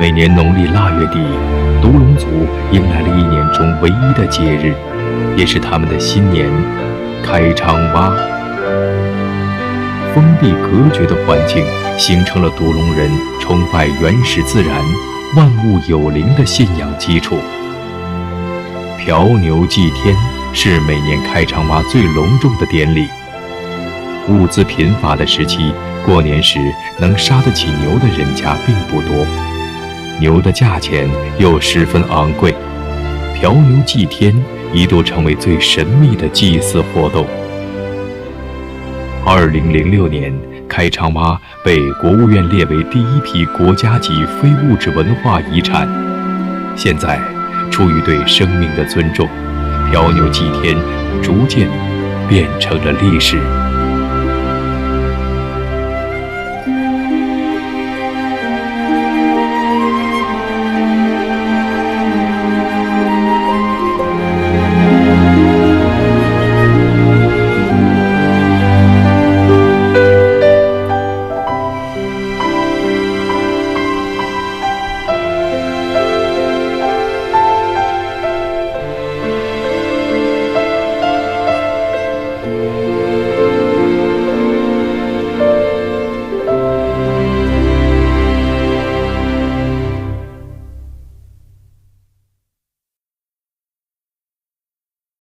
每年农历腊月底，独龙族迎来了一年中唯一的节日，也是他们的新年——开昌洼。封闭隔绝的环境形成了独龙人崇拜原始自然、万物有灵的信仰基础。嫖牛祭天是每年开昌洼最隆重的典礼。物资贫乏的时期，过年时能杀得起牛的人家并不多，牛的价钱又十分昂贵，嫖牛祭天一度成为最神秘的祭祀活动。2006年，开昌洼被国务院列为第一批国家级非物质文化遗产。现在，出于对生命的尊重，嫖牛祭天逐渐变成了历史。